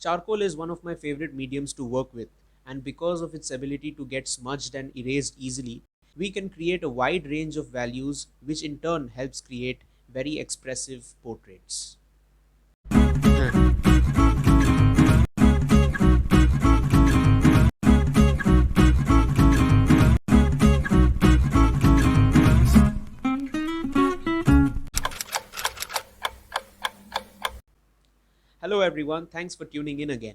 Charcoal is one of my favorite mediums to work with, and because of its ability to get smudged and erased easily, we can create a wide range of values, which in turn helps create very expressive portraits. Hello everyone, thanks for tuning in again.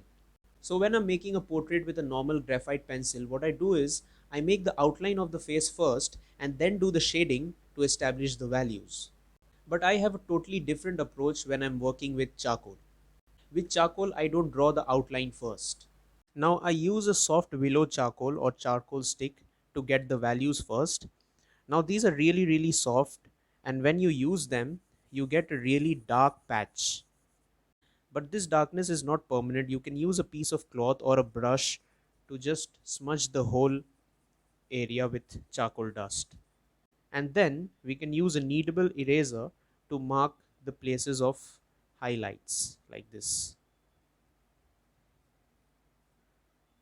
So when I'm making a portrait with a normal graphite pencil, what I do is I make the outline of the face first and then do the shading to establish the values. But I have a totally different approach when I'm working with charcoal. With charcoal, I don't draw the outline first. Now I use a soft willow charcoal or charcoal stick to get the values first. Now these are really soft, and when you use them, you get a really dark patch. But this darkness is not permanent. You can use a piece of cloth or a brush to just smudge the whole area with charcoal dust. And then we can use a kneadable eraser to mark the places of highlights like this.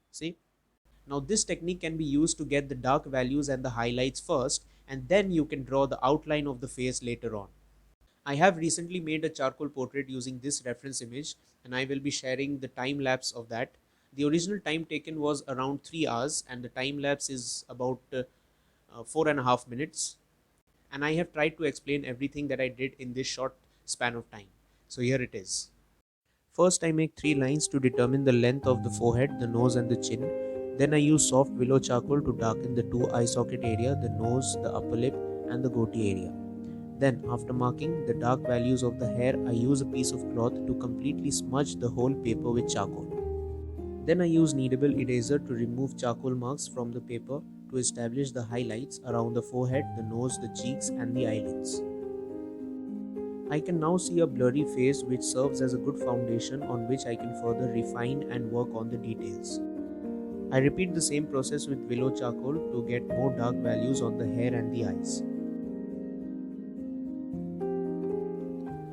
See? Now this technique can be used to get the dark values and the highlights first, and then you can draw the outline of the face later on. I have recently made a charcoal portrait using this reference image, and I will be sharing the time lapse of that. The original time taken was around 3 hours, and the time lapse is about 4.5 minutes. And I have tried to explain everything that I did in this short span of time. So here it is. First, I make 3 lines to determine the length of the forehead, the nose, and the chin. Then I use soft willow charcoal to darken the two eye socket area, the nose, the upper lip, and the goatee area. Then, after marking the dark values of the hair, I use a piece of cloth to completely smudge the whole paper with charcoal. Then I use kneadable eraser to remove charcoal marks from the paper to establish the highlights around the forehead, the nose, the cheeks, and the eyelids. I can now see a blurry face, which serves as a good foundation on which I can further refine and work on the details. I repeat the same process with willow charcoal to get more dark values on the hair and the eyes.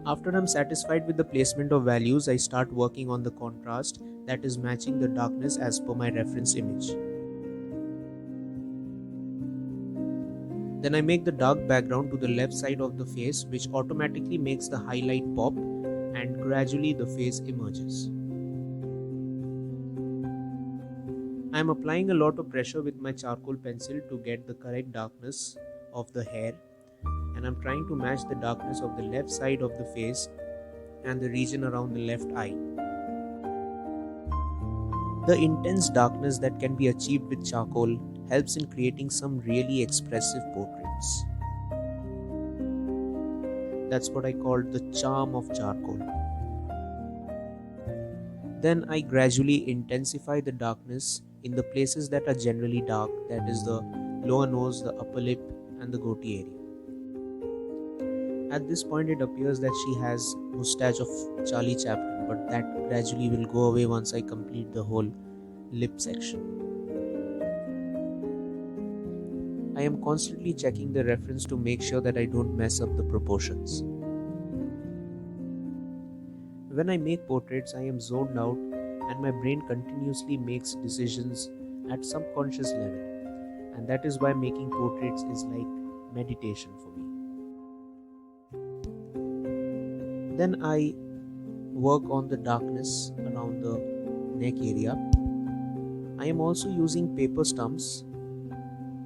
After I'm satisfied with the placement of values, I start working on the contrast, that is matching the darkness as per my reference image. Then I make the dark background to the left side of the face, which automatically makes the highlight pop, and gradually the face emerges. I am applying a lot of pressure with my charcoal pencil to get the correct darkness of the hair, and I'm trying to match the darkness of the left side of the face and the region around the left eye. The intense darkness that can be achieved with charcoal helps in creating some really expressive portraits. That's what I call the charm of charcoal. Then I gradually intensify the darkness in the places that are generally dark, that is the lower nose, the upper lip, and the goatee area. At this point it appears that she has mustache of Charlie Chaplin, but that gradually will go away once I complete the whole lip section. I am constantly checking the reference to make sure that I don't mess up the proportions. When I make portraits, I am zoned out and my brain continuously makes decisions at subconscious level, and that is why making portraits is like meditation for me. Then I work on the darkness around the neck area. I am also using paper stumps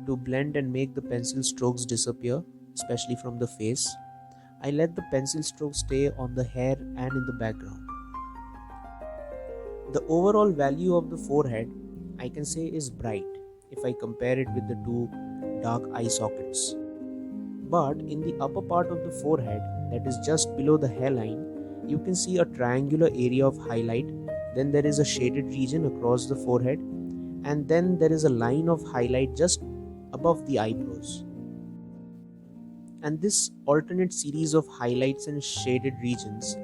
to blend and make the pencil strokes disappear, especially from the face. I let the pencil strokes stay on the hair and in the background. The overall value of the forehead, I can say, is bright if I compare it with the two dark eye sockets. But in the upper part of the forehead, that is just below the hairline, you can see a triangular area of highlight. Then there is a shaded region across the forehead, and then there is a line of highlight just above the eyebrows. And this alternate series of highlights and shaded regions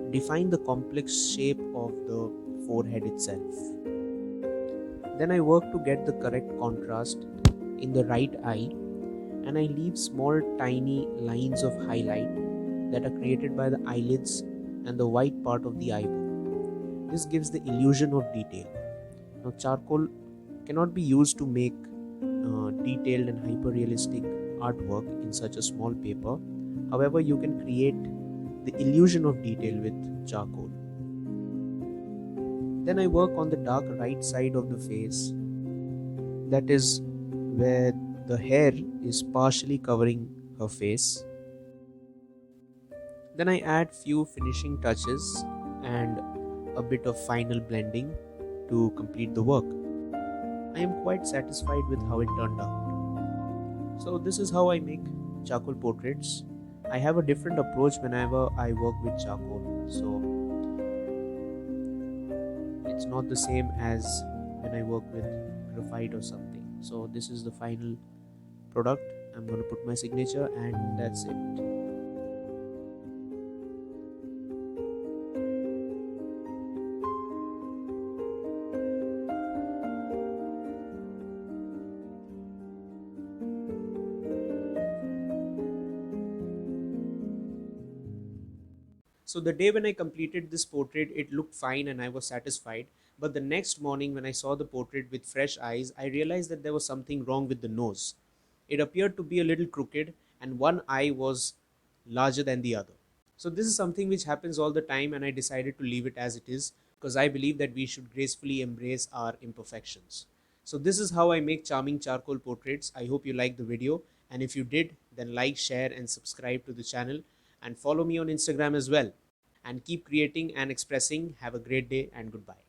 define the complex shape of the forehead itself. Then I work to get the correct contrast in the right eye, and I leave small tiny lines of highlight that are created by the eyelids and the white part of the eyeball. This gives the illusion of detail. Now, charcoal cannot be used to make detailed and hyper-realistic artwork in such a small paper. However, you can create the illusion of detail with charcoal. Then I work on the dark right side of the face, that is where the hair is partially covering her face. Then I add few finishing touches and a bit of final blending to complete the work. I am quite satisfied with how it turned out. So this is how I make charcoal portraits. I have a different approach whenever I work with charcoal. So it's not the same as when I work with graphite or something. So this is the final product. I'm going to put my signature and that's it. So the day when I completed this portrait, it looked fine and I was satisfied. But the next morning when I saw the portrait with fresh eyes, I realized that there was something wrong with the nose. It appeared to be a little crooked and one eye was larger than the other. So this is something which happens all the time and I decided to leave it as it is because I believe that we should gracefully embrace our imperfections. So this is how I make charming charcoal portraits. I hope you liked the video, and if you did, then like, share and subscribe to the channel and follow me on Instagram as well. And keep creating and expressing. Have a great day and goodbye.